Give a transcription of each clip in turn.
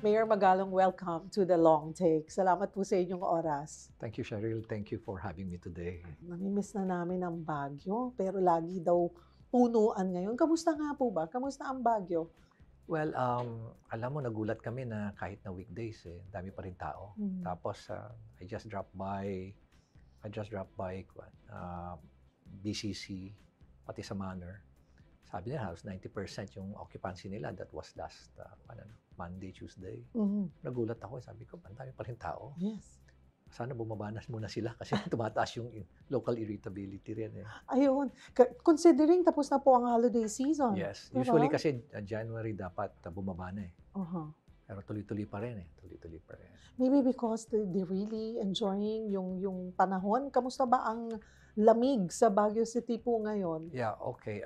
Mayor Magalong, welcome to the Long Take. Salamat po sa inyong oras. Thank you, Cheryl. Thank you for having me today. Namimiss na namin ang Baguio, pero lagi daw punuan ngayon. Kamusta nga po ba? Kamusta ang Baguio? Well, alam mo, nagulat kami na kahit na weekdays, dami pa rin tao. Tapos, I just dropped by BCC, pati sa Manor. Sabi nila, halos 90% yung occupancy nila. That was last Monday, Tuesday. Nagulat ako. Sabi ko, ang dami pa rin tao. Yes. Sana bumaba na muna sila kasi tumataas yung local irritability rin. Ayun. Considering tapos na po ang holiday season. Yes. Diba? Usually kasi January dapat bumaba na eh. Uh-huh. Pero tuloy-tuloy pa rin eh. Tuloy-tuloy pa rin. Maybe because they're really enjoying yung panahon. Kamusta ba ang lamig sa Baguio City po ngayon? Yeah, okay.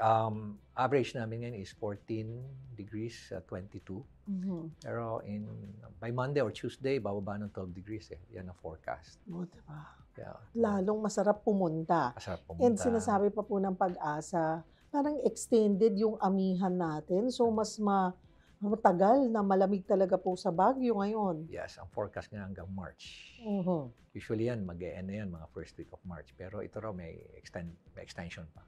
Average namin ngayon is 14 degrees, 22. Pero by Monday or Tuesday, bababa ng 12 degrees eh. Yan ang forecast. O, diba? Yeah. Lalong masarap pumunta. Masarap pumunta. And sinasabi pa po ng Pag-asa, parang extended yung amihan natin. So, mas matagal na malamig talaga po sa Baguio ngayon. Yes, ang forecast nga hanggang March. Uh-huh. Usually yan, mag-e-end na yan mga first week of March. Pero ito raw may extension pa.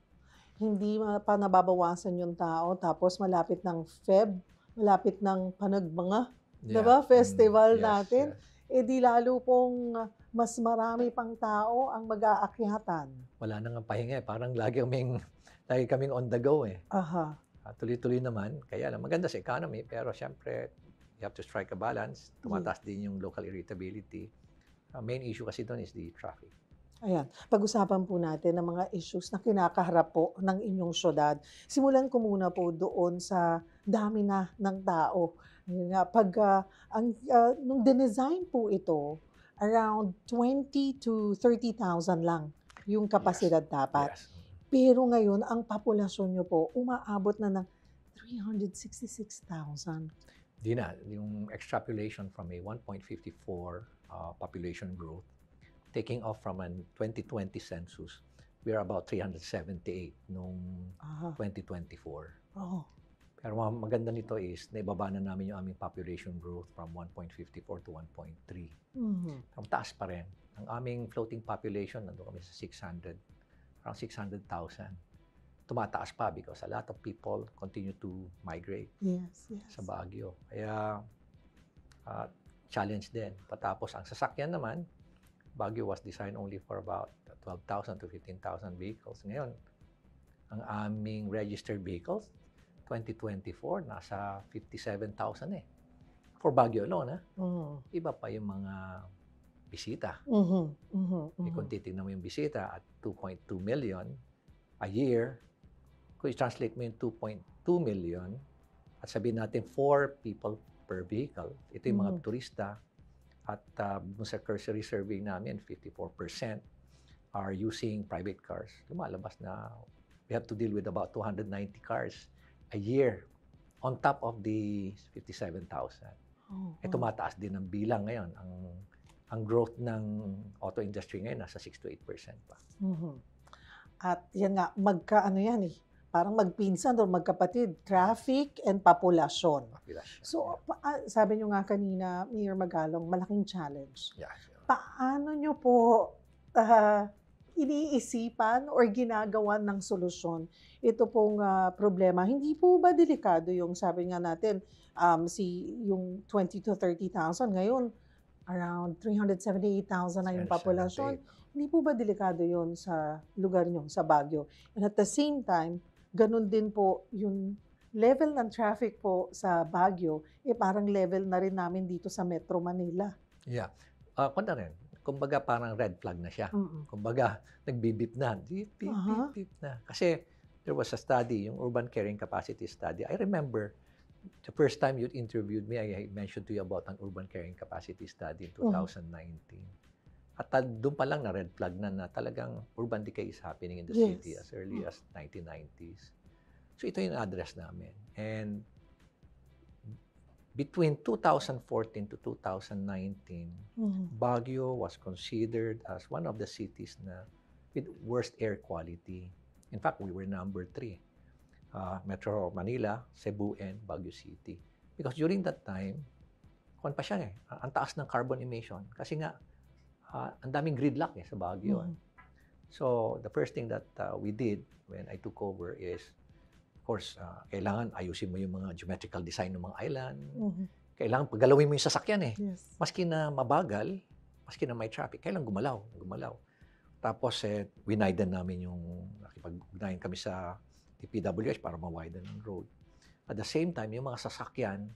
Hindi pa nababawasan yung tao. Tapos malapit ng Feb, malapit ng Panagbanga. Yeah. Diba? Festival Yes, natin. yes. Eh di lalo pong mas marami pang tao ang mag-aakyatan. Wala nang pahinga eh. Parang lagi kaming on the go eh. Aha. Tuloy-tuloy naman. Kaya lang, maganda sa economy. Pero syempre, you have to strike a balance. Tumataas din yung local irritability. Main issue kasi doon is the traffic. Ayan. Pag-usapan po natin ng mga issues na kinakaharap po ng inyong syudad. Simulan ko muna po doon sa dami na ng tao. Ayun nga, nung dinesign po ito, around 20 to 30,000 lang yung kapasidad dapat. Yes. Pero ngayon, ang populasyon nyo po, umaabot na ng 366,000. Di na, yung extrapolation from a 1.54 population growth, taking off from a 2020 census, we are about 378 noong 2024. Oh. Pero maganda nito is, naibaba na namin yung aming population growth from 1.54 to 1.3. Ang taas pa rin. Ang aming floating population, nandun kami sa 600, around 600,000. Tumataas pa because a lot of people continue to migrate sa Baguio. Kaya, challenge din. Patapos, ang sasakyan naman, Baguio was designed only for about 12,000 to 15,000 vehicles. Ngayon, ang aming registered vehicles, 2024, nasa 57,000 eh. For Baguio alone, Iba pa yung mga bisita. Kung titignan mo yung bisita at 2.2 million a year, kung i-translate mo yung 2.2 million, at sabihin natin 4 people per vehicle, ito yung mga turista, at sa cursory survey namin, 54% are using private cars. Lumalabas na we have to deal with about 290 cars a year on top of the 57,000. Tumataas din ang bilang ngayon. Ang growth ng auto industry ngayon nasa 6 to 8% pa. At yan nga, parang magpinsan o magkapatid, traffic and populasyon. So, sabi nyo nga kanina, Mayor Magalong, malaking challenge. Yeah. Paano nyo po iniisipan or ginagawan ng solusyon ito pong problema? Hindi po ba delikado yung sabi nga natin, yung 20 to 30,000 ngayon, around 378,000 na yung populasyon. Hindi po ba delikado yun sa lugar nyo, sa Baguio? And at the same time, ganun din po yung level ng traffic po sa Baguio, parang level na rin namin dito sa Metro Manila. Yeah. Kung rin, kumbaga parang red flag na siya. Kumbaga, nagbibip na. Beep na. Kasi there was a study, yung Urban Carrying Capacity Study. I remember, the first time you interviewed me, I mentioned to you about an urban carrying capacity study in 2019. At doon pa lang na red flag na talagang urban decay is happening in the city as early as 1990s. So ito yung address namin. And between 2014 to 2019, Baguio was considered as one of the cities with worst air quality. In fact, we were number 3. Metro Manila, Cebu, and Baguio City. Because during that time, kung pa siya ang taas ng carbon emission. Kasi nga, ang daming gridlock sa Baguio. So, the first thing that we did when I took over is, of course, kailangan ayusin mo yung mga geometrical design ng mga island. Kailangan pagalawin mo yung sasakyan Yes. Maski na mabagal, maski na may traffic, kailangan gumalaw. Tapos, winiden namin nakipag-ugnayan kami sa DPWH para ma-widen ang road. At the same time, yung mga sasakyan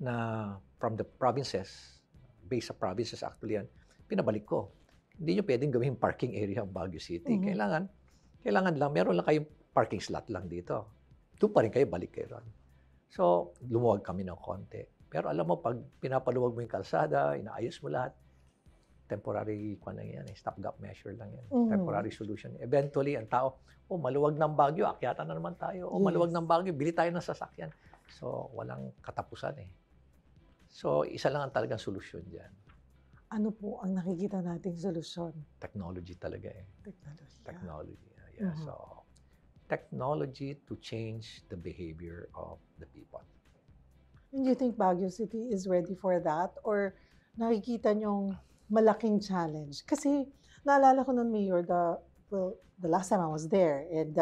na from the provinces, based sa provinces actually yan, pinabalik ko. Hindi nyo pwedeng gawing parking area ang Baguio City. Kailangan lang, meron lang kayong parking slot lang dito. Doon pa rin kayo, balik kayo ron. So, lumuwag kami ng konti. Pero alam mo, pag pinapaluwag mo yung kalsada, inaayos mo lahat, temporary stopgap measure lang yan. Temporary solution. Eventually, ang tao, maluwag ng Baguio, akyatan na naman tayo. Maluwag ng Baguio, bili tayo ng sasakyan. So, walang katapusan So, isa lang ang talagang solusyon dyan. Ano po ang nakikita nating solusyon? Technology talaga Technology. Mhm. So, technology to change the behavior of the people. And you think Baguio City is ready for that? Or nakikita nyong malaking challenge? Kasi naalala ko nun, Mayor, the last time I was there, and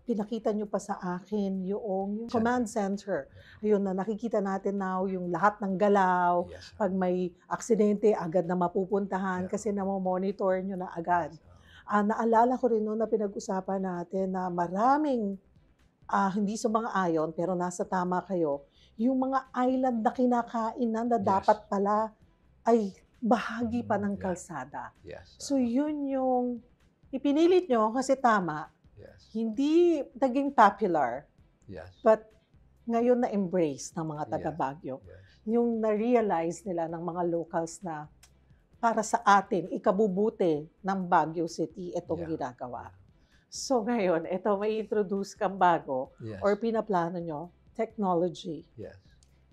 pinakita nyo pa sa akin yung command center. Ayun na nakikita natin now yung lahat ng galaw. Yes. Pag may aksidente, agad na mapupuntahan Yeah. kasi namomonitor nyo na agad. Naalala ko rin noon na pinag-usapan natin na maraming hindi sumang-ayon pero nasa tama kayo. Yung mga island na kinakainan na dapat pala ay bahagi pa ng kalsada. Yes. So yun yung ipinilit nyo kasi tama. Yes. Hindi naging popular, Yes. but ngayon na-embrace ng mga taga-Baguio. Yes. Yung na-realize nila ng mga locals na para sa atin, ikabubuti ng Baguio City itong ginagawa. So ngayon, ito may introduce kang bago or pinaplano nyo, technology. Yes.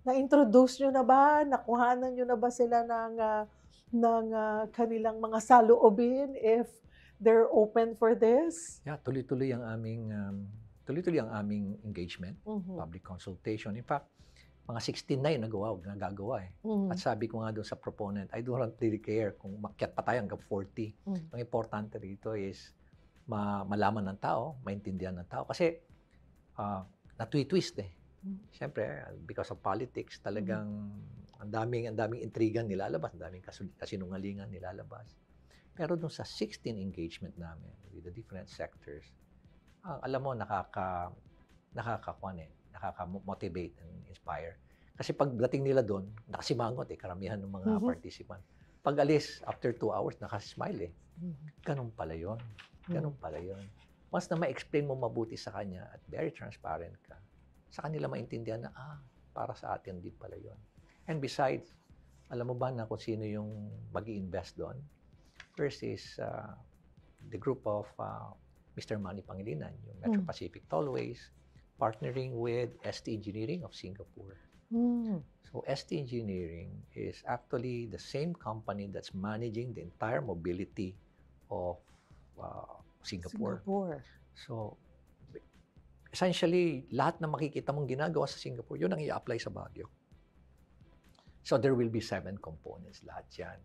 Na-introduce nyo na ba? Nakuhanan nyo na ba sila ng kanilang mga saloobin if they're open for this? Yeah, tuloy-tuloy ang aming engagement, public consultation. In fact, mga 16 na yung nagagawa At sabi ko nga doon sa proponent, I don't really care kung makyat pa tayo hanggang 40. Ang importante rito is malaman ng tao, maintindihan ng tao. Kasi natwi-twist Siyempre, because of politics, talagang ang daming intrigan nilalabas, ang daming kasinungalingan nilalabas. Pero dun sa 16 engagement namin with the different sectors, alam mo, nakaka-motivate and inspire. Kasi pagdating nila doon, nakasimangot karamihan ng mga participant. Pag alis, after 2 hours, nakasmile Ganun pala yun. Ganun pala yun. Once na ma-explain mo mabuti sa kanya at very transparent ka, sa kanila maintindihan na, para sa atin din pala yun. And besides, alam mo ba na kung sino yung mag-i-invest doon? First is the group of Mr. Manny Pangilinan, yung Metro Pacific Tollways, partnering with ST Engineering of Singapore. So ST Engineering is actually the same company that's managing the entire mobility of Singapore. So essentially, lahat na makikita mong ginagawa sa Singapore, yun ang i-apply sa Baguio. So there will be 7 components, lahat yan.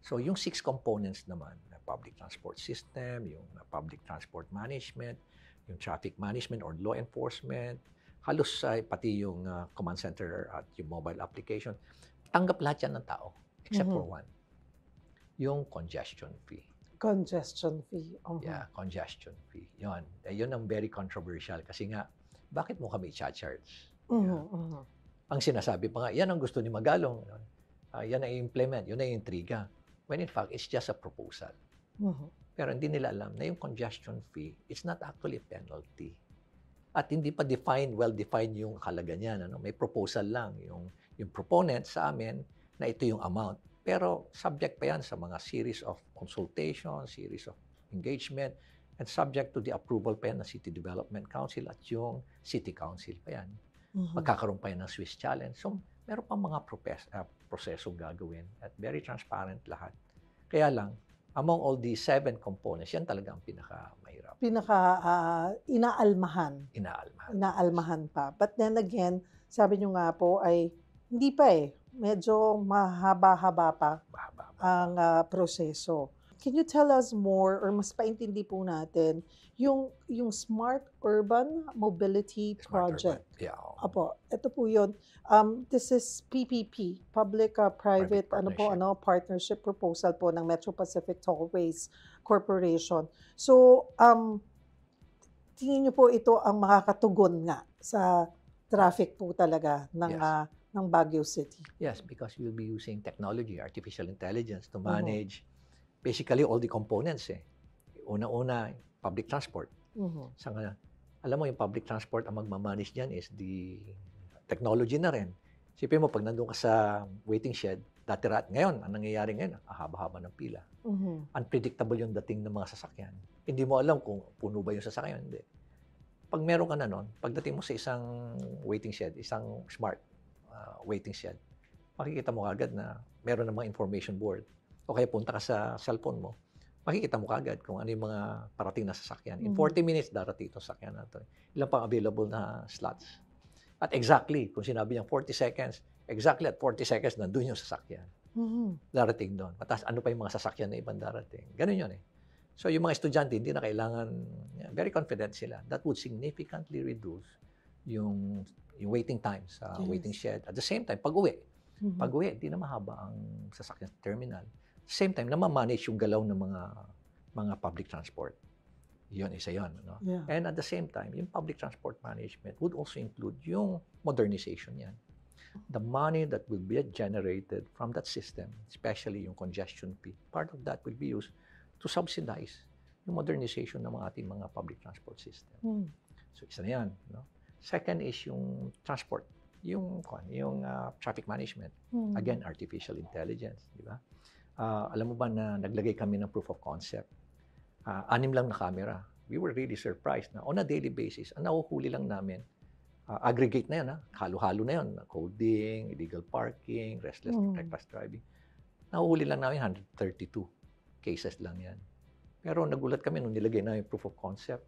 So yung 6 components naman, public transport system, yung public transport management, yung traffic management or law enforcement, halos pati yung command center at yung mobile application, tanggap lahat yan ng tao, except for one, yung congestion fee. Congestion fee. Yeah, congestion fee. Yun. Yun ang very controversial kasi nga, bakit mo kami i-charge? Ang sinasabi pa nga, yan ang gusto ni Magalong. Yan ang i-implement, yun ang intriga. When in fact, it's just a proposal. Pero hindi nila alam na yung congestion fee, it's not actually a penalty. At hindi pa well-defined yung halaga niyan. May proposal lang. Yung proponent sa amin na ito yung amount. Pero subject pa yan sa mga series of consultation, series of engagement, and subject to the approval pa yan ng City Development Council at yung City Council pa yan. Magkakaroon pa yan ng Swiss Challenge. So, meron pang mga prosesong gagawin at very transparent lahat. Kaya lang, among all these 7 components, yan talaga ang pinakamahirap. Inaalmahan. Inaalmahan pa. But then again, sabi nyo nga po ay hindi pa medyo mahaba-haba pa Mahaba. ang proseso. Can you tell us more or mas paintindi po natin yung Smart Urban Mobility Smart urban. Project? Yeah. Apo, ito po yun. This is PPP, Public-Private partnership proposal po ng Metro Pacific Tollways Corporation. So, tingin niyo po ito ang makakatugon nga sa traffic po talaga ng Yes. ng Baguio City. Yes, because we'll be using technology, artificial intelligence to manage basically all the components eh. Una-una, public transport. Alam mo, yung public transport ang magmamanage dyan is the technology na rin. Sipin mo, pag nandun ka sa waiting shed, ngayon, ang nangyayari ngayon, haba-haba ng pila. Unpredictable yung dating ng mga sasakyan. Hindi mo alam kung puno ba yung sasakyan, hindi. Pag meron ka na nun, pagdating mo sa isang waiting shed, isang smart waiting shed, makikita mo agad na meron ng mga information board. O kaya punta ka sa cellphone mo, makikita mo kagad kung ano yung mga parating na sasakyan. In 40 minutes, darating itong sasakyan na ito. Ilan pang available na slots. At exactly, kung sinabi niyang 40 seconds, exactly at 40 seconds, nandun yung sasakyan. Darating doon. Matas, ano pa yung mga sasakyan na ibang darating. Ganun yun eh. So yung mga estudyante, hindi na kailangan, very confident sila. That would significantly reduce yung waiting time sa waiting shed. At the same time, pag-uwi. Pag-uwi, hindi na mahaba ang sasakyan sa terminal. Same time, na-manage yung galaw ng mga public transport. Yun, isa yun. No? Yeah. And at the same time, yung public transport management would also include yung modernization yan. The money that will be generated from that system, especially yung congestion fee, part of that will be used to subsidize yung modernization ng ating mga public transport system. So, isa na yan. No? Second is yung transport, yung traffic management. Again, artificial intelligence, di ba? Alam mo ba na naglagay kami ng proof of concept? 6 lang na camera. We were really surprised na on a daily basis, ang nahuhuli lang namin, aggregate na yan, halo-halo na yan, coding, illegal parking, reckless driving. Nahuhuli lang namin 132 cases lang yan. Pero nagulat kami nung nilagay na yung proof of concept.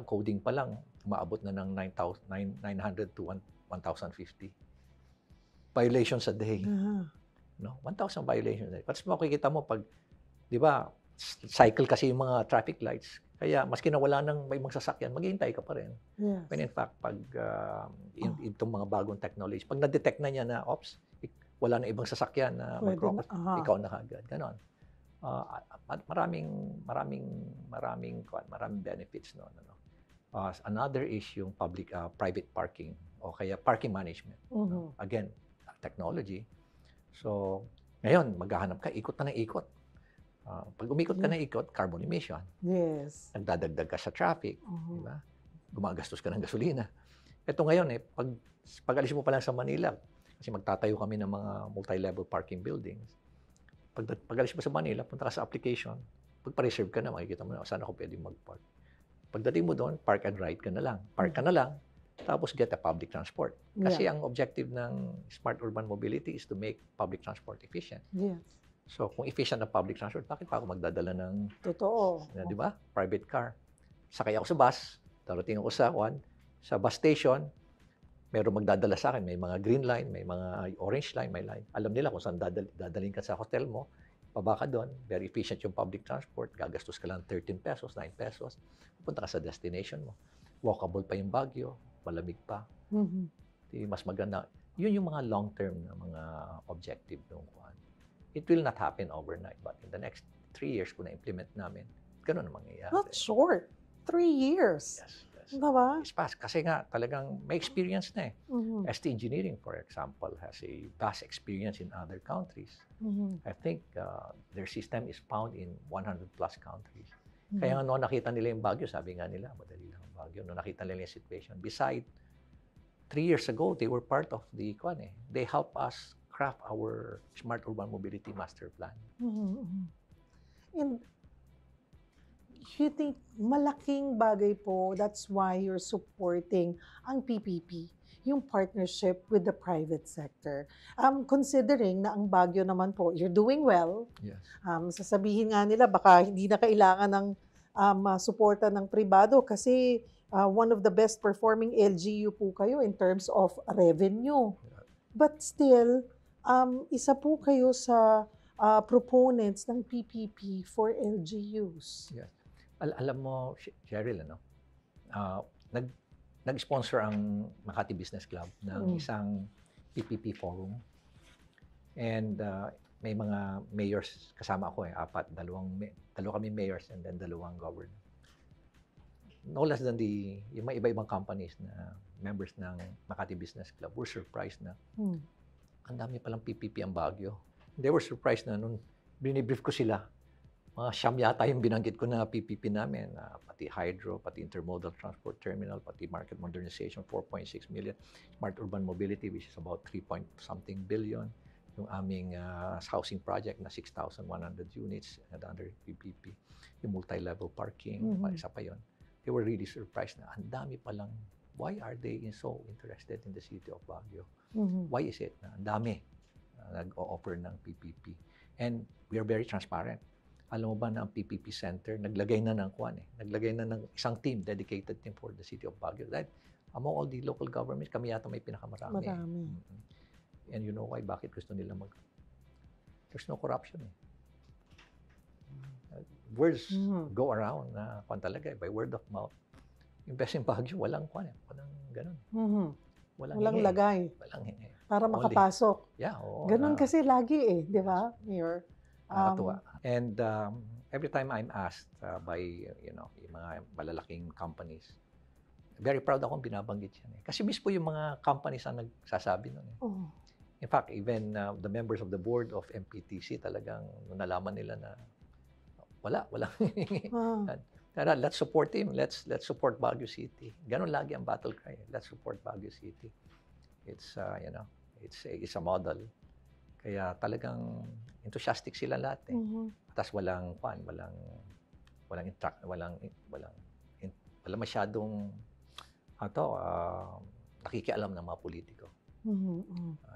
Coding pa lang, umaabot na ng 900 to 1,050 violations a day. No? 1,000 violations a day. Kasi makikita mo pag, di ba, cycle kasi yung mga traffic lights. Kaya maski na wala nang may mga sasakyan, maghihintay ka pa rin. Yes. When in fact, pag itong mga bagong technology, pag na-detect na niya na, wala na ibang sasakyan na mag-cross, ikaw na kagad. Ganon. Maraming benefits noon. Another is yung private parking o kaya parking management. Again, technology. So, ngayon, maghahanap ka, ikot na ng ikot. Pag umikot ka na ikot, carbon emission. Yes. Nagdadagdag ka sa traffic. Diba? Gumagastos ka ng gasolina. Ito ngayon, pag alis mo pa lang sa Manila, kasi magtatayo kami ng mga multi-level parking buildings. Pag alis mo sa Manila, punta ka sa application, pagpa-reserve ka na, makikita mo na saan ako pwede mag-park. Pagdating mo doon, park and ride ka na lang. Park ka na lang, tapos get a public transport. Kasi ang objective ng Smart Urban Mobility is to make public transport efficient. Yes. So, kung efficient na public transport, bakit pa ako magdadala ng di ba? Private car. Sakay ako sa bus, darating ako sa bus station, meron magdadala sa akin, may mga green line, may mga orange line, may line. Alam nila kung saan dadalhin ka sa hotel mo, baba ka doon, very efficient yung public transport, gagastos ka lang 13 pesos, 9 pesos, pupunta ka sa destination mo. Walkable pa yung Baguio, malamig pa. Mas maganda. Yun yung mga long-term na mga objective ng kuwan. It will not happen overnight, but in the next 3 years, kung na-implement namin, ganun ang mangyayari. Not short. 3 years. Yes. Diba? It's fast. Kasi nga, talagang may experience na eh. ST Engineering, for example, has a vast experience in other countries. I think their system is found in 100 plus countries. Kaya nga noong nakita nila yung Baguio, sabi nga nila, madali lang ang Baguio. Noong nakita nila yung situation. Besides, 3 years ago, they were part of the They helped us craft our Smart Urban Mobility Master Plan. And you think malaking bagay po, that's why you're supporting ang PPP, yung partnership with the private sector. Considering na ang Baguio naman po, you're doing well. Yes. Sasabihin nga nila, baka hindi na kailangan ng suporta ng pribado kasi one of the best performing LGU po kayo in terms of revenue. But still, isa po kayo sa proponents ng PPP for LGUs. Yes. Alam mo, Cheryl, ano? ah, nag nag-sponsor ang Makati Business Club ng isang PPP forum. And may mga mayors kasama ako apat, dalawa kami mayors and then dalawang governor. No less than yung mga iba-ibang companies na members ng Makati Business Club were surprised na ang dami palang PPP ang Baguio. They were surprised na nung binibrief ko sila, mga siyam yata yung binanggit ko na PPP namin, pati hydro, pati intermodal transport terminal, pati market modernization, 4.6 million, smart urban mobility, which is about 3-point-something billion, yung aming housing project na 6,100 units and under PPP, yung multi-level parking, isa pa yun. They were really surprised na ang dami palang, why are they so interested in the city of Baguio? Why is it na ang dami nag-o-offer ng PPP? And we are very transparent. Alam mo ba na ang PPP Center, naglagay na ng isang team, dedicated team for the city of Baguio. That among all the local governments, kami yata may pinakamarami. Marami. And you know why? Bakit gusto nila there's no corruption eh. Words go around na talaga by word of mouth. Invest in Baguio, walang ganun. Walang lagay. Walang hingi. Para makapasok. Yeah, oo. Ganun kasi lagi eh, di ba, Mayor? Nakakatuwa. And every time I'm asked by yung mga malalaking companies, very proud akong binabanggit yan eh. Kasi mismo yung mga companies ang nagsasabi nun eh. In fact, even the members of the board of MPTC talagang nalaman nila na walang hihingi. Tara, let's support him. Let's support Baguio City. Ganon lagi ang battle cry. Let's support Baguio City. It's it's a model. Kaya talagang enthusiastic sila lahat eh. Tapos walang masyadong nakikialam ng mga politiko.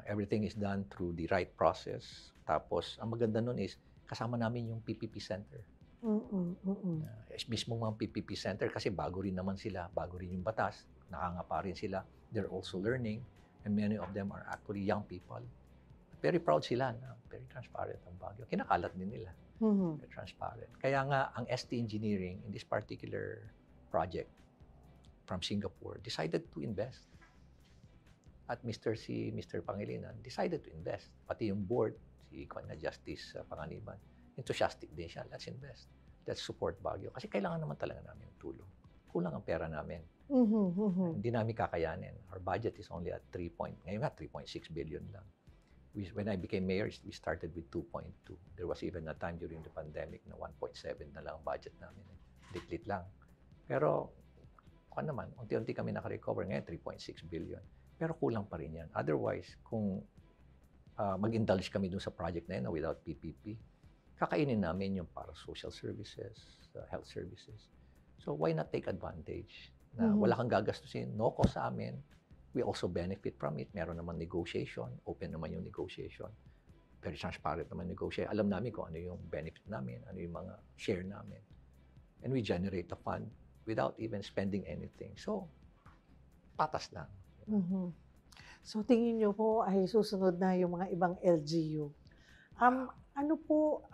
Everything is done through the right process. Tapos ang maganda nun is kasama namin yung PPP Center. Mismo mga PPP Center kasi bago rin naman sila, bago rin yung batas, nakangapa rin sila. They're also learning and many of them are actually young people. Very proud sila na very transparent ang Baguio. Kinakalat din nila. Very transparent. Kaya nga ang ST Engineering in this particular project from Singapore decided to invest. At Mr. Pangilinan decided to invest. Pati yung board, si Justice Panganiban, enthusiastic din siya. Let's invest. Let's support Baguio. Kasi kailangan naman talaga namin ng tulong. Kulang ang pera namin. Hindi namin kakayanin. Our budget is only at 3.6 billion lang. When I became mayor, we started with 2.2. There was even a time during the pandemic na 1.7 na lang ang budget namin. Litlit lang. Pero, unti-unti kami nakarecover. Ngayon, 3.6 billion. Pero kulang pa rin yan. Otherwise, kung mag-indulge kami dun sa project na yun without PPP, kakainin namin yung para social services, health services. So, why not take advantage? Na wala kang gagastusin, no cost sa amin. We also benefit from it. Meron naman negotiation. Open naman yung negotiation. Very transparent naman negotiation. Alam namin kung ano yung benefit namin, ano yung mga share namin. And we generate the fund without even spending anything. So, patas lang. So, tingin nyo po ay susunod na yung mga ibang LGU. Ano po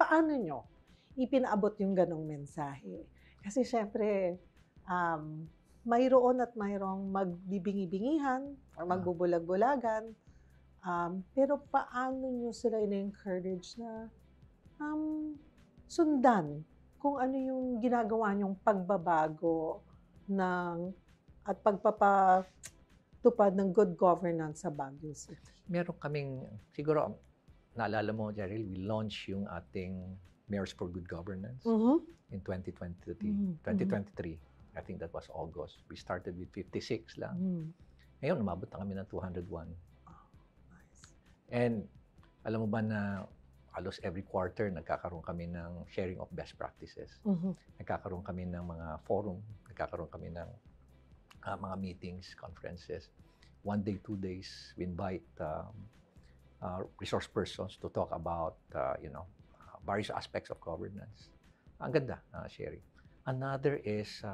paano nyo ipinaabot yung ganong mensahe? Kasi syempre, mayroon at mayroong magbibingi-bingihan or magbubulag-bulagan. Pero paano nyo sila ina-encourage na sundan kung ano yung ginagawa nyong pagbabago at pagpapatupad ng good governance sa Baguio City? Meron kaming, siguro, naalala mo, Cheryl, we launched yung ating Mayors for Good Governance in 2023. I think that was August. We started with 56 lang. Ngayon, umabot na kami ng 201. Nice. And alam mo ba na halos every quarter nagkakaroon kami ng sharing of best practices. Nagkakaroon kami ng mga forum, nagkakaroon kami ng mga meetings, conferences. 1 day, 2 days, we invite resource persons to talk about, various aspects of governance. Ang ganda, sharing. Another is,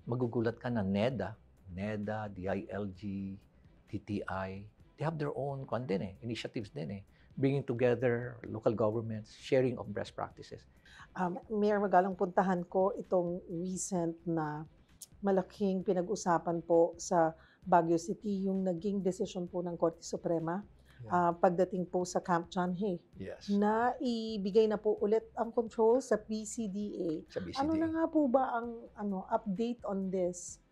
magugulat ka na NEDA, DILG, TTI, they they have their own initiatives din bringing together local governments, sharing of best practices. Mayor Magalang, puntahan ko itong recent na malaking pinag-usapan po sa Baguio City, yung naging desisyon po ng Korte Suprema pagdating po sa Camp John Hay Yes. na ibigay na po ulit ang control sa PCDA. Sa BCDA. Ano na nga po ba ang update on this?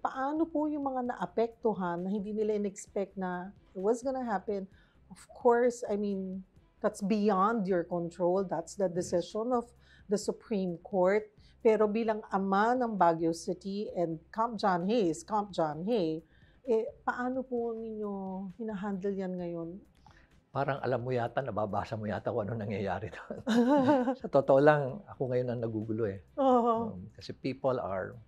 Paano po yung mga naapektuhan na hindi nila in-expect na what's gonna happen? Of course, I mean, that's beyond your control. That's the decision of the Supreme Court. Pero bilang ama ng Baguio City and Camp John Hay is Camp John Hay, paano po ninyo hinahandle yan ngayon? Parang alam mo yata, nababasa mo yata kung ano nangyayari doon. Sa totoo lang, ako ngayon ang nagugulo kasi people are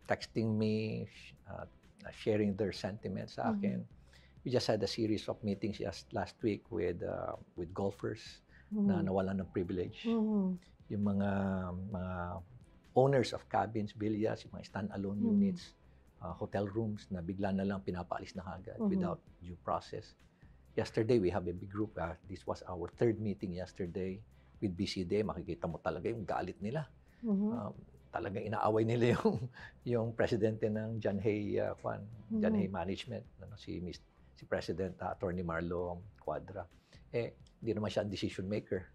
texting me, sharing their sentiments sa akin. We just had a series of meetings last week with golfers na nawalan ng privilege. Yung mga owners of cabins, villas, yung mga stand-alone units, hotel rooms na bigla na lang pinapaalis na kagad without due process. Yesterday, we have a big group. This was our third meeting yesterday with BCDA. Makikita mo talaga yung galit nila. Talagang inaaway nila yung presidente ng John Hay, John Hay Management, si President Attorney Marlo Cuadra. Hindi naman siya ang decision maker.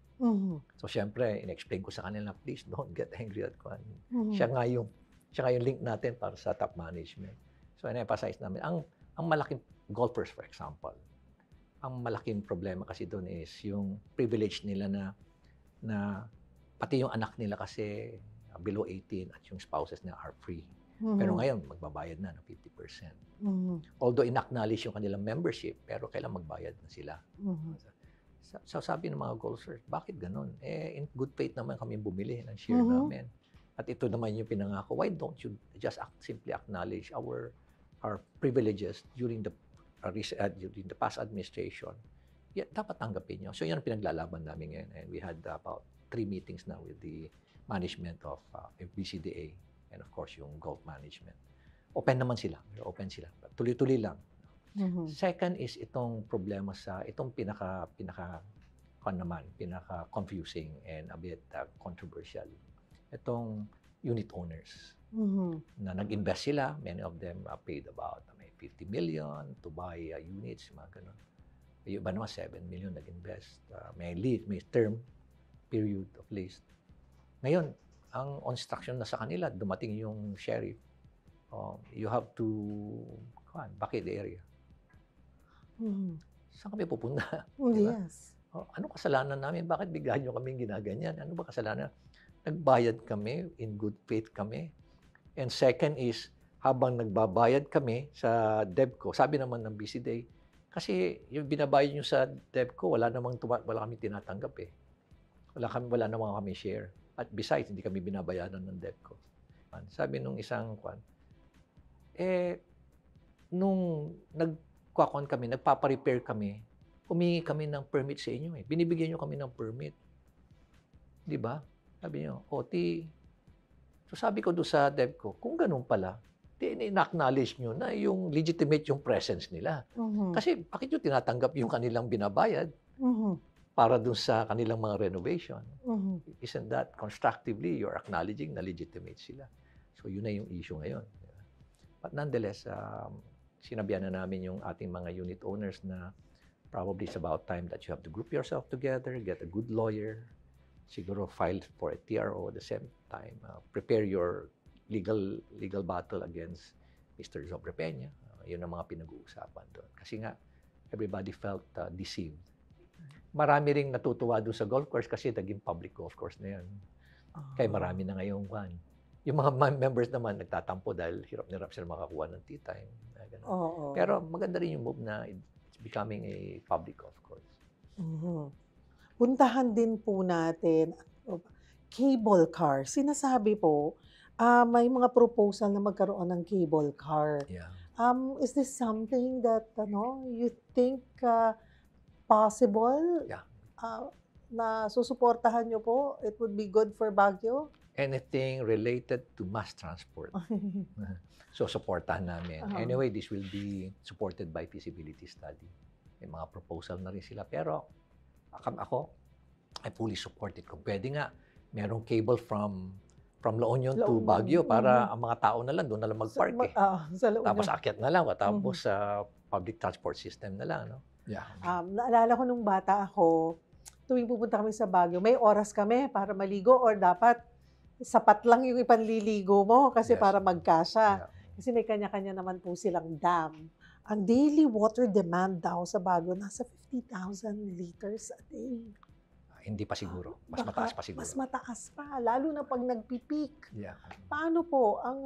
So, syempre, in-explain ko sa kanila, please don't get angry at Kwan. Siya nga yung link natin para sa top management. So, in-emphasize namin, ang malaking golfers, for example, ang malaking problema kasi doon is yung privilege nila na pati yung anak nila kasi below 18 at yung spouses na are free. Pero ngayon, magbabayad na ng 50%. Although in-acknowledge yung kanilang membership, pero kailan magbayad na sila. So sabi ng mga golfers, bakit ganun? In good faith naman kami bumili ng share namin. At ito naman yung pinangako, why don't you just simply acknowledge our privileges during the past administration? Yeah, dapat tanggapin nyo. So yan ang pinaglalaban namin ngayon. And we had about 3 meetings now with the management of BCDA and of course yung golf management. Open naman sila. Open sila. Tuloy-tuloy lang. Second is itong problema itong pinaka-confusing and a bit controversial. Itong unit owners na nag-invest sila. Many of them paid about 50 million to buy units, mga ganun. Yung iba naman 7 million nag-invest. May term period of lease. Ngayon, ang instruction na sa kanila, dumating yung sheriff. You have to vacate the area. Saan kami pupunta? Diba? Yes. Ano kasalanan namin? Bakit bigla nyo kaming ginaganyan? Ano ba kasalanan? Nagbayad kami, in good faith kami. And second is, habang nagbabayad kami sa DevCo, sabi naman ng BCDA, kasi yung binabayad nyo sa DevCo, wala kami tinatanggap Wala namang kami share. At besides, hindi kami binabayaran ng DevCo. Sabi nung isang nung nagpapa-repair kami, humingi kami ng permit sa inyo Binibigyan nyo kami ng permit. Di ba? Sabi nyo, So sabi ko doon sa DevCo, kung ganun pala, in-acknowledge nyo na yung legitimate yung presence nila. Kasi bakit nyo tinatanggap yung kanilang binabayad para doon sa kanilang mga renovation? Isn't that constructively you're acknowledging na legitimate sila? So yun na yung issue ngayon. But nonetheless, sinabihan na namin yung ating mga unit owners na probably it's about time that you have to group yourself together, get a good lawyer, siguro file for a TRO at the same time, prepare your legal battle against Mr. Zobre Peña. Yun ang mga pinag-uusapan doon. Kasi nga, everybody felt deceived. Marami ring natutuwa doon sa golf course kasi naging public golf course na yan. Kaya marami na ngayong Yung mga members naman nagtatampo dahil hirap sila makakuha ng tea time. Pero maganda rin yung move na it's becoming a public golf course. Puntahan din po natin cable car. Sinasabi po, may mga proposal na magkaroon ng cable car. Yeah. Is this something that you think possible? Yeah. Na susuportahan nyo po? It would be good for Baguio? anything related to mass transport. So, supportahan namin. Oo. Anyway, this will be supported by feasibility study. May mga proposal na rin sila. Pero, ako, I fully support it. Kung pwede nga, merong cable from La Union La to Union, Baguio para ang mga tao na lang doon na lang mag-park eh. Sa La Tapos Union. akyat na lang, tapos sa public transport system na lang, no? Yeah. Naalala ko nung bata ako, tuwing pupunta kami sa Baguio, may oras kami para maligo or dapat sapat lang yung ipanliligo mo kasi Yes. para magkasya. Yeah. Kasi may kanya-kanya naman po silang dam. Ang daily water demand daw sa Baguio, nasa 50,000 liters a day. Hindi pa siguro. Mas mataas pa siguro. Mas mataas pa, lalo na pag nagpipik. Yeah. Paano po ang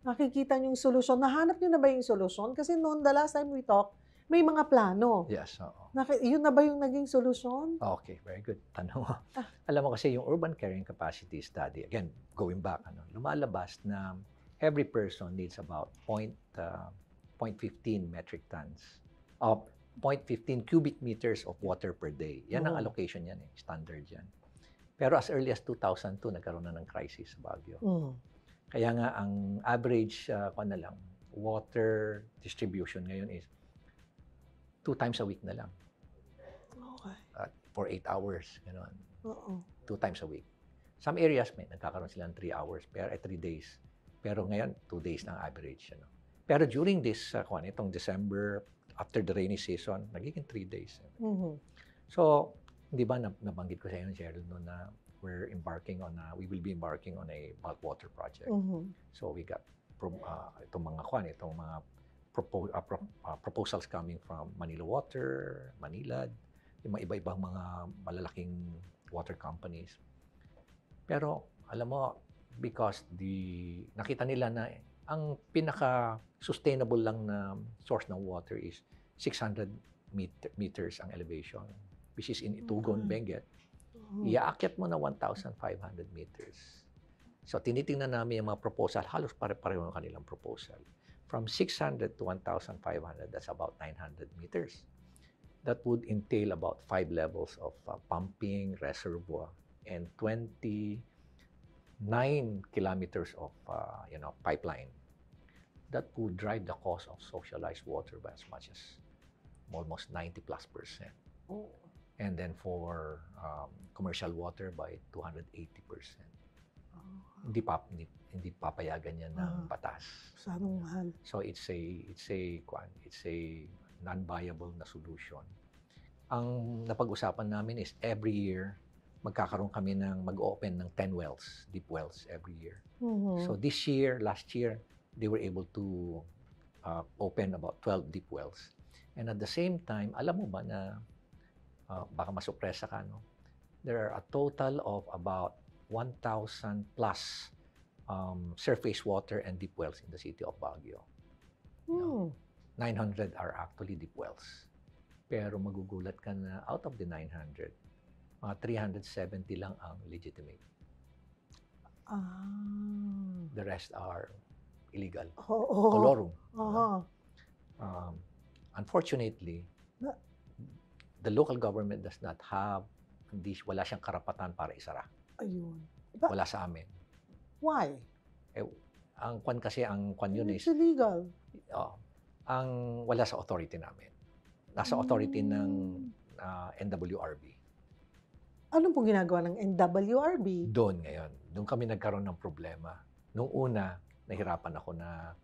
nakikita niyong solusyon? Nahanap niyo na ba yung solusyon? Kasi noon, the last time we talked, may mga plano. Yes, oo. Yun na ba yung naging solusyon? Okay, very good. Tanong mo. Alam mo kasi yung urban carrying capacity study, again, going back, lumalabas na every person needs about 0.15 metric tons of 0.15 cubic meters of water per day. Yan ang allocation yan, standard yan. Pero as early as 2002, nagkaroon na ng crisis sa Baguio. Kaya nga, ang average water distribution ngayon is 2 times a week na lang. Okay. For 8 hours, gano'n. Oo. 2 times a week. Some areas may nagkakaroon sila ng 3 hours, pero 3 days. Pero ngayon, 2 days na average. Pero during this, itong December, after the rainy season, nagiging 3 days. So, di ba nabanggit ko sa inyo, Cheryl, no, na we will be embarking on a bulk water project. So, we got itong mga proposals coming from Manila Water, Manilad, yung mga iba-ibang mga malalaking water companies. Pero, alam mo, because nakita nila na ang pinaka-sustainable lang na source ng water is 600 meters ang elevation, which is in Itugon, Benguet. Iaakyat mo na 1,500 meters. So, tinitingnan namin yung mga proposal, halos pare-pareho ang kanilang proposal. From 600 to 1,500, that's about 900 meters. That would entail about 5 levels of pumping, reservoir, and 29 kilometers of pipeline. That would drive the cost of socialized water by as much as almost 90+%. Oh. And then for commercial water by 280%. Hindi papayagan yan ng batas. Sanong mahal. So it's a non-viable na solution. Ang napag-usapan namin is every year magkakaroon kami mag-open ng 10 wells, deep wells every year. So last year, they were able to open about 12 deep wells. And at the same time, alam mo ba na baka masupresa ka, no? There are a total of about 1,000 plus surface water and deep wells in the city of Baguio. 900 are actually deep wells. Pero magugulat ka na out of the 900, mga 370 lang ang legitimate. The rest are illegal. Colorum. Unfortunately, the local government does not have, wala siyang karapatan para isara. Ayun. Wala sa amin. Why? Ang kwan yun is, It's illegal. wala sa authority namin. Nasa authority ng NWRB. Anong pong ginagawa ng NWRB? Doon ngayon. Doon kami nagkaroon ng problema. Nung una, nahirapan ako na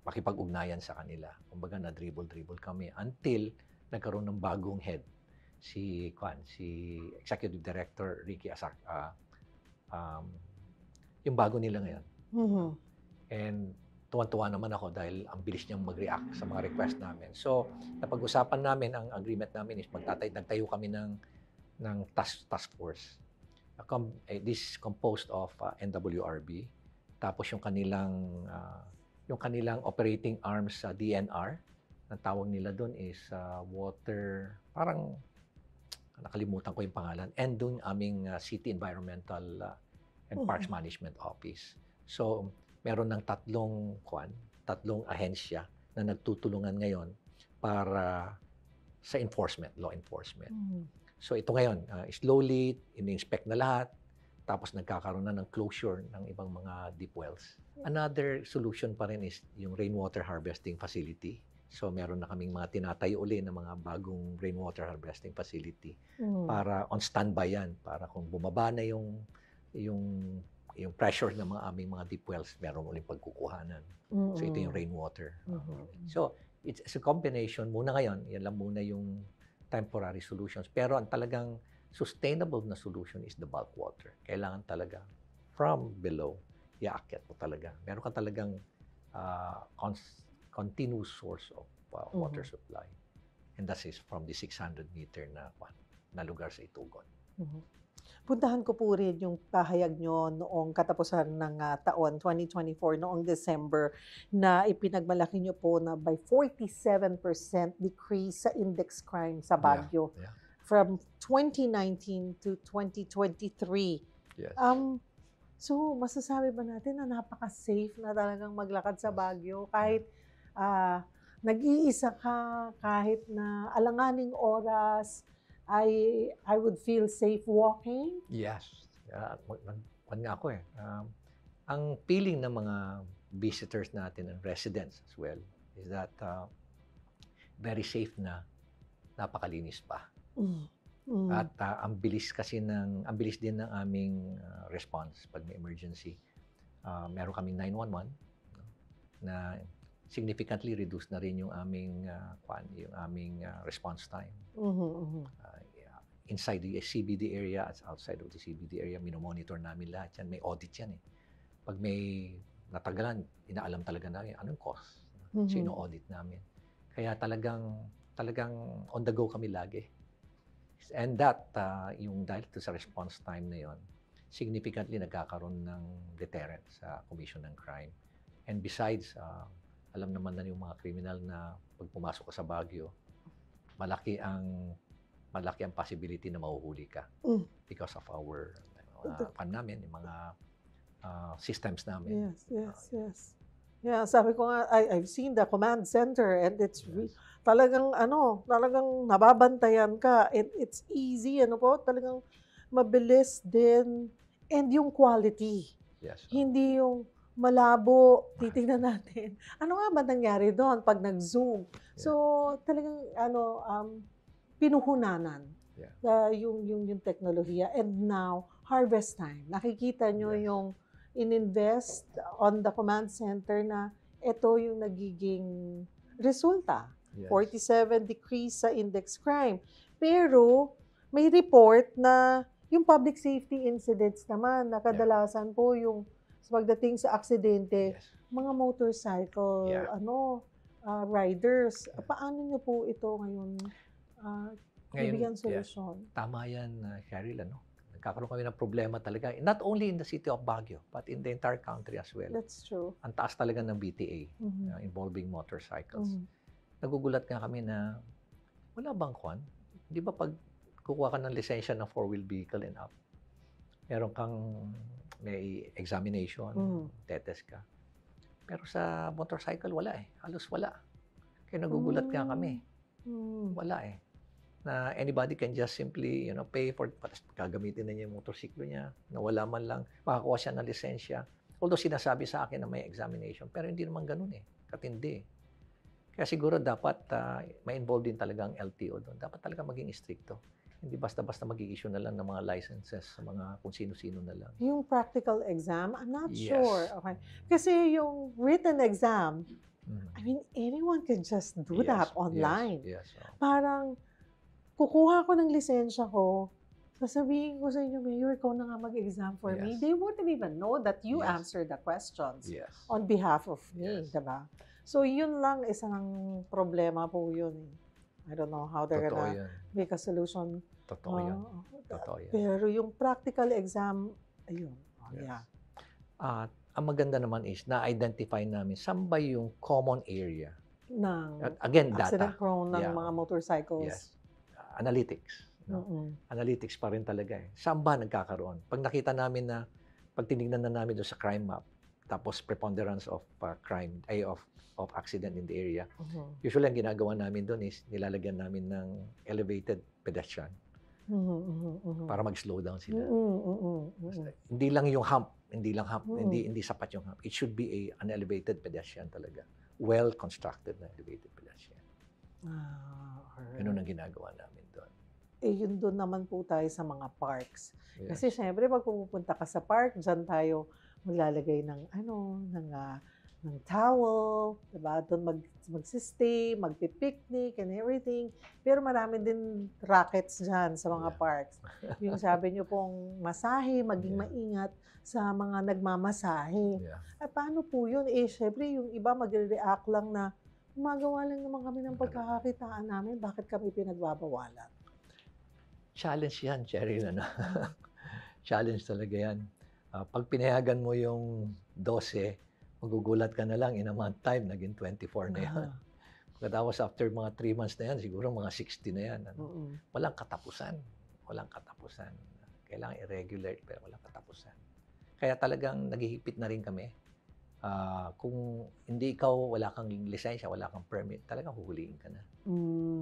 makipag-ugnayan sa kanila. Kumbaga na-dribble kami until nagkaroon ng bagong head. Si Executive Director Ricky Asak. Yung bago nila ngayon. And tuwan-tuwa naman ako dahil ang bilis niyang mag-react sa mga request namin. So, napag-usapan namin, ang agreement namin is nagtayo kami ng task force. This is composed of NWRB, tapos yung kanilang operating arms sa DNR, ang tawag nila doon is water, parang nakalimutan ko yung pangalan, and doon aming City Environmental and Parks Management Office. So, meron ng tatlong ahensya na nagtutulungan ngayon para sa law enforcement. So ito ngayon, slowly, in-inspect na lahat, tapos nagkakaroon na ng closure ng ibang mga deep wells. Another solution pa rin is yung rainwater harvesting facility. So meron na kaming mga tinatayo uli ng mga bagong rainwater harvesting facility para on standby yan, para kung bumaba na yung pressure ng mga aming mga deep wells, meron uling pagkukuhanan. So ito yung rainwater. So it's a combination. Muna ngayon, yan lang muna yung temporary solutions. Pero ang talagang sustainable na solution is the bulk water. Kailangan talaga from below, iaakyat mo talaga. Meron ka talagang continuous source of water supply. And that is from the 600 meter na lugar sa Itugon. Puntahan ko po rin yung pahayag nyo noong katapusan ng taon 2024, noong December, na ipinagmalaki nyo po na by 47% decrease sa index crime sa Baguio from 2019 to 2023. Yes. So, masasabi ba natin na napaka-safe na talagang maglakad sa Baguio kahit nag-iisa ka, kahit na alanganing oras, I would feel safe walking? Yes. Kwan nga ako eh. Ang feeling ng mga visitors natin and residents as well is that very safe na, napakalinis pa. At ang bilis din ng aming response pag may emergency. Meron kaming 911 na significantly reduce na rin yung aming response time. Inside the CBD area at outside of the CBD area, minomonitor namin lahat yan. May audit yan eh. Pag may natagalan, inaalam talaga namin anong cause. Sino audit namin. Kaya talagang on the go kami lagi. And that, yung dahil sa response time na yon, significantly nagkakaroon ng deterrent sa commission ng crime. And besides, alam naman na yung mga criminal na pag pumasok ka sa Baguio, malaki ang possibility na mahuhuli ka because of our yung mga systems namin. Yes. Yeah, sabi ko nga, I've seen the command center and it's talagang nababantayan ka and it's easy, talagang mabilis din and yung quality. Yes. Hindi yung malabo, titingnan natin. Ano nga ba nangyari doon pag nag-zoom? So, talagang pinuhunanan yung teknolohiya. And now, harvest time. Nakikita nyo yung in-invest on the command center na ito yung nagiging resulta. 47 decrease sa index crime. Pero, may report na yung public safety incidents naman, nakadalasan po yung pagdating sa aksidente, mga motorcycle, riders. Paano nyo po ito ngayon bibigyan solusyon? Tama yan, Cheryl, nagkakaroon kami ng problema talaga. Not only in the city of Baguio, but in the entire country as well. That's true. Ang taas talaga ng BTA involving motorcycles. Nagugulat nga kami na wala bang kwan? Di ba pag kukuha ka ng lisensya ng 4-wheel vehicle and up, meron kang may examination, tetest ka. Pero sa motorcycle, wala eh. Halos wala. Kaya nagugulat nga kami. Wala eh. Na anybody can just simply, pay for, gagamitin na niya yung motorsiklo niya, na wala man lang, makakuha siya ng lisensya. Although sinasabi sa akin na may examination, pero hindi naman ganun eh. Katindi. Kaya siguro dapat may involved din talaga ang LTO doon. Dapat talaga maging stricto. Hindi basta-basta mag-i-issue na lang ng mga licenses sa mga kung sino-sino na lang. Yung practical exam, I'm not sure. Okay. Kasi yung written exam, I mean, anyone can just do that online. Yes. Parang, kukuha ko ng lisensya ko, sasabihin ko sa inyo, Mayor, ikaw na nga mag-exam for me. They wouldn't even know that you answered the questions on behalf of me, diba? So, yun lang, isang problema po yun. I don't know how they're gonna make a solution. Totoo yun. Pero yung practical exam, ayun. Ang maganda naman is, na-identify namin saan ba yung common area. Again, data. Accident-prone ng mga motorcycles. Analytics. Analytics pa rin talaga eh. Saan ba nagkakaroon? Pag nakita namin na, pag tinignan na namin doon sa crime map, tapos preponderance of crime, of accident in the area, usually ang ginagawa namin doon is nilalagyan namin ng elevated pedestrian para mag-slow down sila. Mm. Hindi lang yung hump, hindi Mm. hindi sapat yung hump. It should be an elevated pedestrian talaga. Well-constructed na elevated pedestrian. Ganun ang Alright. ginagawa namin doon. Eh, yun dun naman po tayo sa mga parks. Kasi Yes. siyempre 'pag pumupunta ka sa park, diyan tayo maglalagay ng ano, ng towel, 'di ba? Dun magsi-stay, magpi-picnic and everything. Pero marami din rackets diyan sa mga Yeah. parks. Yung sabi niyo pong masahe, maging Yeah. maingat sa mga nagmamasahe. Yeah. Paano po yun? Eh, siyempre yung iba magre-react lang na, "Gumagawa lang naman kami ng pagkakakitaan namin, bakit kami pinagbabawalan?" Challenge yan, Cheryl. Challenge talaga yan. Pag pinayagan mo yung 12, magugulat ka na lang in a month time, naging 24 na yan. Aha. Pagkatapos after mga 3 months na yan, siguro mga 60 na yan. Walang katapusan. Walang katapusan. Kailangan i-regulate, pero walang katapusan. Kaya talagang naghihipit na rin kami. Kung hindi ikaw, wala kang lisensya, wala kang permit, talagang huhulihin ka na.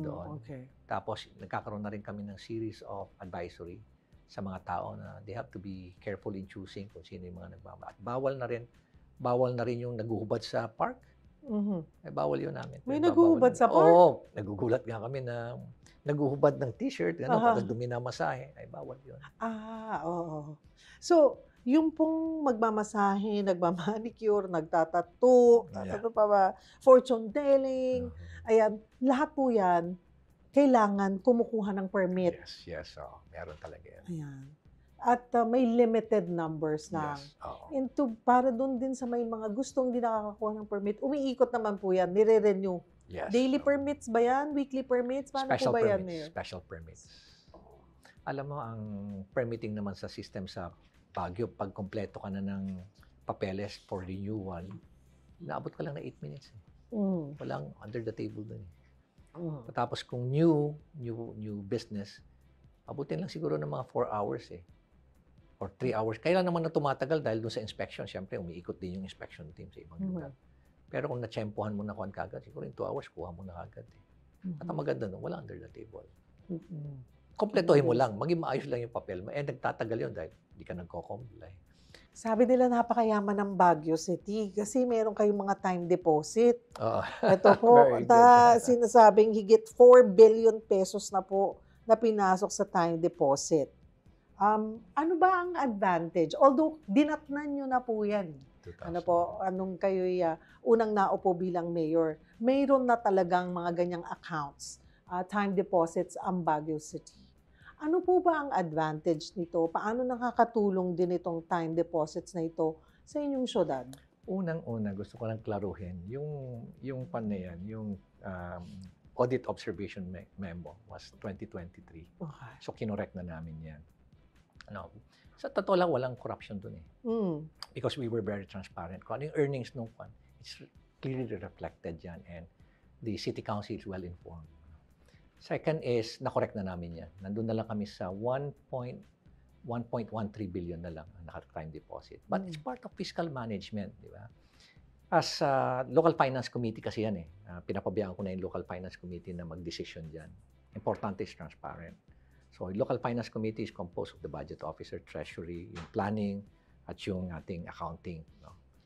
Doon. Okay. Tapos, nagkakaroon na rin kami ng series of advisory sa mga tao na they have to be careful in choosing kung sino yung mga nagmamahal. At bawal na rin yung naguhubad sa park. Bawal yun namin. May Pinagbabawal naguhubad namin. sa park? Oo, nagugulat nga kami na naguhubad ng t-shirt, gano'n, Aha. tapos duminamasahe. Bawal yun. Oo. So, yung pong magmamasahe, nagmamanicure, nagtatattoo, Yeah. ano pa ba, fortune telling, ayan, lahat po yan, kailangan kumukuha ng permit. Yes. Meron talaga yan. Ayan. At may limited numbers lang. Yes. Oo. Para doon din sa may mga gustong hindi nakakakuha ng permit, umiikot naman po yan, nire-renew. Yes. Daily Oo. permits ba yan? Weekly permits? Paano Special po ba yan, permits. Mayor? Special permits. Alam mo, ang permitting naman sa system sa Baguio, pag kompleto ka na ng papeles for renewal, naabot ka lang na 8 minutes. Walang under the table dun. Tapos kung new business, abutin lang siguro ng mga 4 hours or 3 hours. Kailan naman na tumatagal dahil dun sa inspection. Siyempre, umiikot din yung inspection team sa ibang lugar. Pero kung natsempohan mo na kuhan kagad, siguro in 2 hours, kuha mo na kagad. At ang maganda nun, wala under the table. Kompletuhin mo lang. Maging maayos lang yung papel mo. Nagtatagal yun dahil hindi ka nagko-comply. Sabi nila napakayaman ng Baguio City kasi meron kayong mga time deposit. Oo. Ito po, Very good. sinasabing higit 4 billion pesos na po na pinasok sa time deposit. Ano ba ang advantage? Although, dinatnan nyo na po yan. Ano po, anong kayo'y unang naupo bilang mayor, mayroon na talagang mga ganyang accounts, time deposits ang Baguio City. Ano po ba ang advantage nito? Paano nakakatulong din itong time deposits na ito sa inyong syudad? Unang-una, gusto ko lang klaruhin, yung pan na yan, yung audit observation memo was 2023. Okay. So, kinorek na namin yan. Sa totoo lang, walang corruption dun because we were very transparent. Kung ano yung earnings nung pan, it's clearly reflected yan and the city council is well informed. Second is, na-correct na namin yan. Nandun na lang kami sa 1.13 billion na lang ang naka-time deposit. But it's part of fiscal management, di ba? As local finance committee kasi yan pinapabayaan ko na yung local finance committee na mag-decision dyan. Importante is transparent. So, yung local finance committee is composed of the budget officer, treasury, yung planning, at yung ating accounting.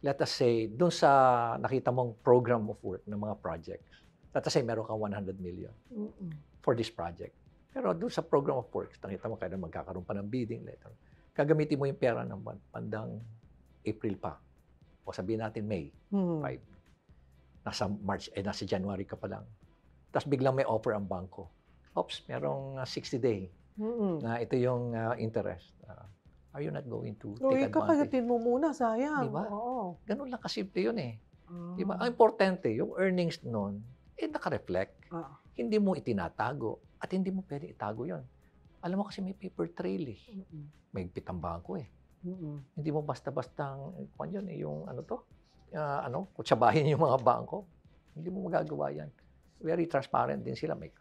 Let us say, dun sa nakita mong program of work ng mga project, let us say meron kang 100 million for this project. Pero dun sa program of work, nakita mo kailan magkakaroon pa ng bidding later. Gagamitin mo yung pera ng bandang April pa. O sabihin natin May 5. Nasa March, nasa January ka pa lang. Tapos biglang may offer ang bangko. Oops, merong 60 day na ito yung interest. Are you not going to take advantage? Kakagatin mo muna, sayang. Diba? Oo. Ganun lang kasimple yun Diba? Ang importante, yung earnings nun, naka-reflect. Hindi mo itinatago at hindi mo pwede itago yun. Alam mo kasi may paper trail May pitang bangko Hindi mo basta-bastang, yung kutsabahin yung mga bangko. Hindi mo magagawa yan. Very transparent din sila. May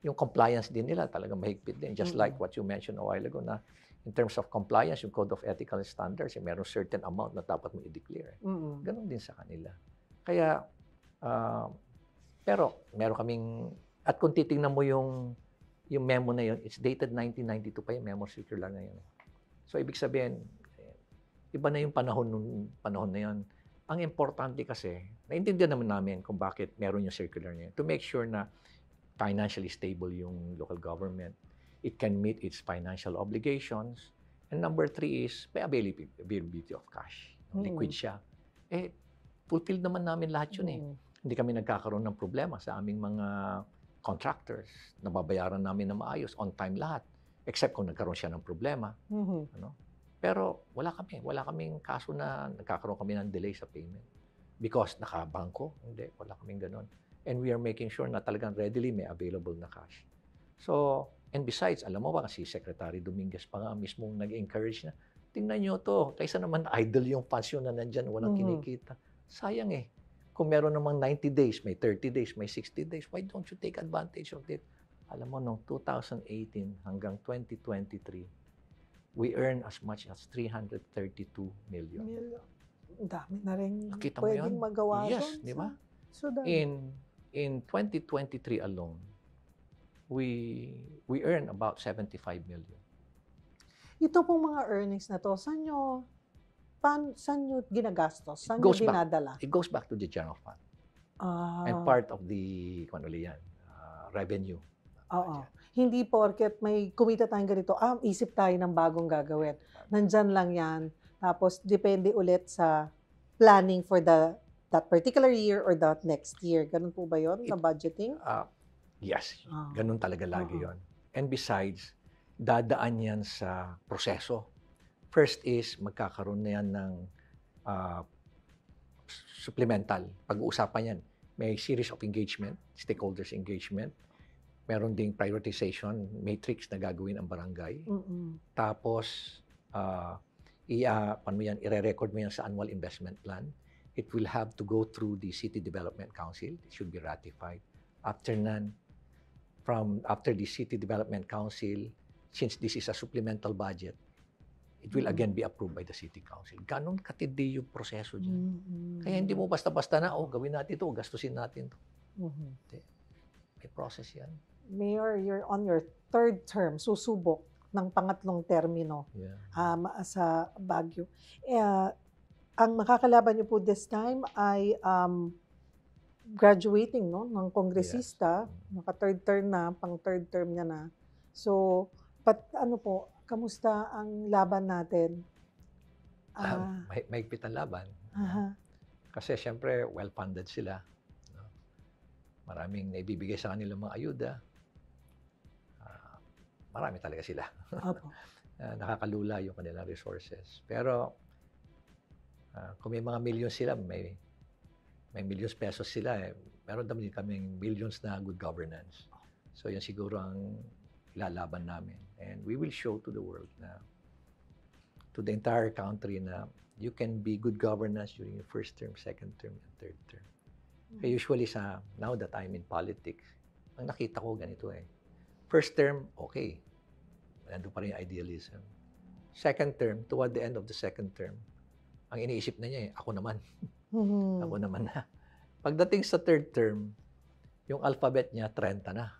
yung compliance din nila talagang mahigpit din. Just like what you mentioned a while ago na in terms of compliance, yung Code of Ethical Standards, meron certain amount na dapat mo i-declare. Ganon din sa kanila. Kaya, pero meron kaming, at kung titingnan mo yung yung memo na yun, it's dated 1992 pa yung memo circular na yun. So, ibig sabihin, iba na yung panahon na yun. Ang importante kasi, naintindihan naman namin kung bakit meron yung circular na yun. To make sure na financially stable yung local government. It can meet its financial obligations. And number 3 is, may availability of cash. Liquid siya. Fulfilled naman namin lahat yun eh. Hindi kami nagkakaroon ng problema sa aming mga contractors. Nababayaran namin na maayos, on time lahat. Except kung nagkaroon siya ng problema. Ano? Pero wala kaming kaso na nagkakaroon kami ng delay sa payment. Because nakabangko, hindi, wala kaming ganon. And we are making sure na talagang readily may available na cash. So, and besides, alam mo ba, si Secretary Dominguez pa nga mismong nag-encourage na, tingnan nyo to, kaysa naman idle yung funds yun na nandyan, walang kinikita. Sayang eh. Kung meron namang 90 days, may 30 days, may 60 days, why don't you take advantage of it? Alam mo, noong 2018 hanggang 2023, we earn as much as 332 million. Dami na rin Nakita mo pwedeng yun? magawa doon. Yes, di ba? So, dami. In 2023 alone, we earn about 75 million. Ito pong mga earnings na to, saan nyo ginagastos? Saan nyo goes back. dinadala? It goes back to the general fund. And part of the, revenue. Oo. Hindi porket may kumita tayong ganito, isip tayo ng bagong gagawin. Nandyan lang yan. Tapos, depende ulit sa planning for that particular year or that next year. Ganun po ba yun, na budgeting? Yes. Ganun talaga lagi yon. And besides, dadaan yan sa proseso. First is, magkakaroon na yan ng supplemental. Pag-uusapan yan, may series of engagement, stakeholders engagement. Meron ding prioritization matrix na gagawin ang barangay. Tapos, i-re-record mo yan sa annual investment plan. It will have to go through the City Development Council. It should be ratified. After the City Development Council, since this is a supplemental budget, it will again be approved by the City Council. Ganon katindi yung proseso dyan. Kaya hindi mo basta-basta na, gawin natin ito, gastusin natin ito. May process yan. Mayor, you're on your 3rd term, susubok ng pangatlong termino sa Baguio. Ang makakalaban niyo po this time ay graduating ng kongresista, naka 3rd term na, pang 3rd term niya na. So, kamusta ang laban natin? Mahigpit ang laban. Kasi syempre, well-funded sila. No? Maraming naibibigay sa kanilang mga ayuda. Marami talaga sila. Nakakalula yung kanilang resources. Pero, kung may mga millions sila, may millions pesos sila, meron din kaming millions na good governance. So, yan siguro ang ilalaban namin. And we will show to the world to the entire country na you can be good governance during your 1st term, 2nd term, and 3rd term. Kaya usually now that I'm in politics, ang nakita ko ganito 1st term, okay. Nandun pa rin yung idealism. 2nd term, toward the end of the 2nd term, ang iniisip na niya ako naman. Ako naman na. Pagdating sa 3rd term, yung alphabet niya, 30 na.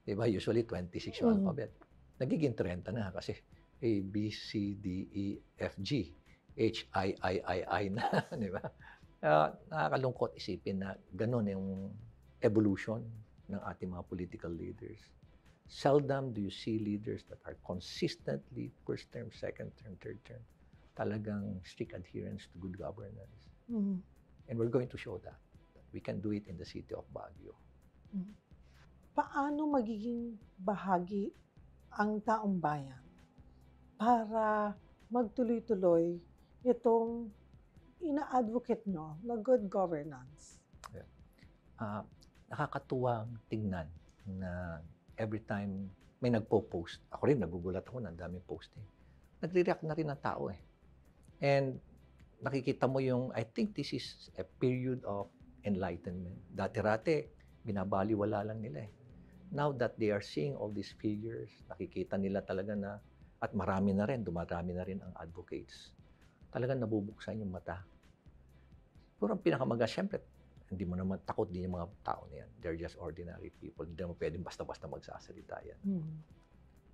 Diba? Usually 26 yung alphabet. Nagiging 30 na kasi A, B, C, D, E, F, G, H, I na. Diba? Nakakalungkot isipin na ganun yung evolution ng ating mga political leaders. Seldom do you see leaders that are consistently 1st term, 2nd term, 3rd term, talagang strict adherence to good governance. And we're going to show that we can do it in the city of Baguio. Paano magiging bahagi ang taong bayan para magtuloy-tuloy itong ina-advocate nyo na good governance? Nakakatuwang tingnan na every time may nagpo-post, ako rin nagugulat ako na daming posting. Nagre-react na rin ang tao And nakikita mo I think this is a period of enlightenment. Dati-rate, binabaliwala lang nila Now that they are seeing all these figures, nakikita nila talaga na, at dumarami na rin ang advocates. Talagang nabubuksan yung mata. Pero ang siyempre, hindi mo naman takot din yung mga tao na yan. They're just ordinary people. Hindi naman pwedeng basta-basta magsasalita yan.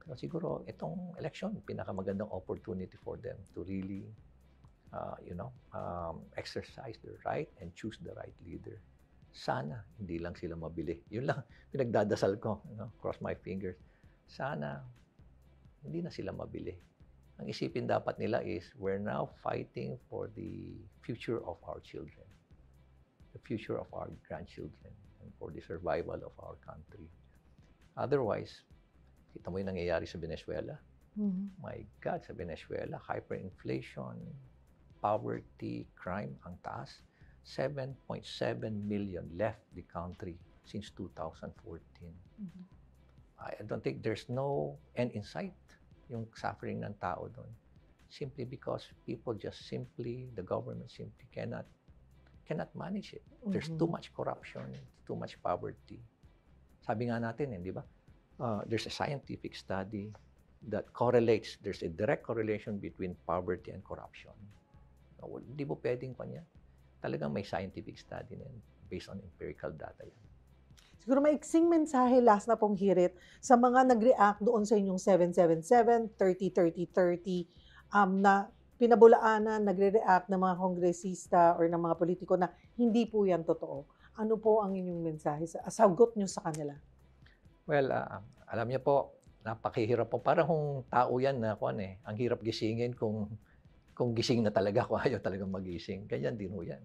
Pero siguro, itong election, pinakamagandang opportunity for them to really, exercise their right and choose the right leader. Sana, hindi lang sila mabili. Yun lang, pinagdadasal ko, cross my fingers. Sana, hindi na sila mabili. Ang isipin dapat nila is, we're now fighting for the future of our children, the future of our grandchildren, and for the survival of our country. Otherwise, kita mo yung nangyayari sa Venezuela. My God, sa Venezuela, hyperinflation, poverty, crime, ang taas. 7.7 million left the country since 2014. I don't think there's no end in sight yung suffering ng tao doon. Simply because people just simply, the government simply cannot manage it. There's too much corruption, too much poverty. Sabi nga natin, di ba? There's a scientific study that correlates, there's a direct correlation between poverty and corruption. Hindi mo pwedeng kanya. Talagang may scientific study na yan, based on empirical data yan. Siguro maiksing mensahe, last na pong hirit, sa mga nag-react doon sa inyong 777, 30-30-30, na pinabulaanan, nagre-react ng mga kongresista or ng mga politiko na hindi po yan totoo. Ano po ang inyong mensahe? Sagot nyo sa kanila? Well, alam niyo po, napakahirap po. Parang kung tao yan na ang hirap gisingin kung gising na talaga, kung ayaw talagang magising. Ganyan din ho yan.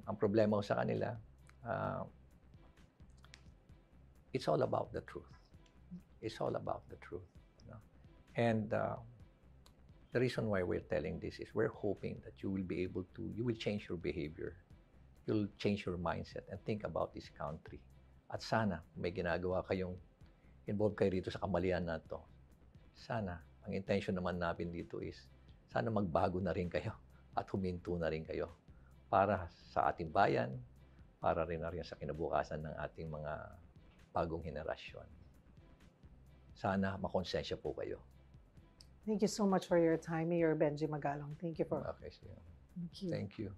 Ang problema ko sa kanila, it's all about the truth. It's all about the truth. And the reason why we're telling this is we're hoping that you will be able to, you will change your behavior. You'll change your mindset and think about this country. At sana, may ginagawa kayong, involved kayo rito sa kamalian na to. Sana, ang intention naman namin dito is, sana magbago na rin kayo at huminto na rin kayo para sa ating bayan, para rin na rin sa kinabukasan ng ating mga bagong henerasyon. Sana makonsensya po kayo. Thank you so much for your time, Mayor Benji Magalong. Thank you for... Okay, Thank you. Thank you.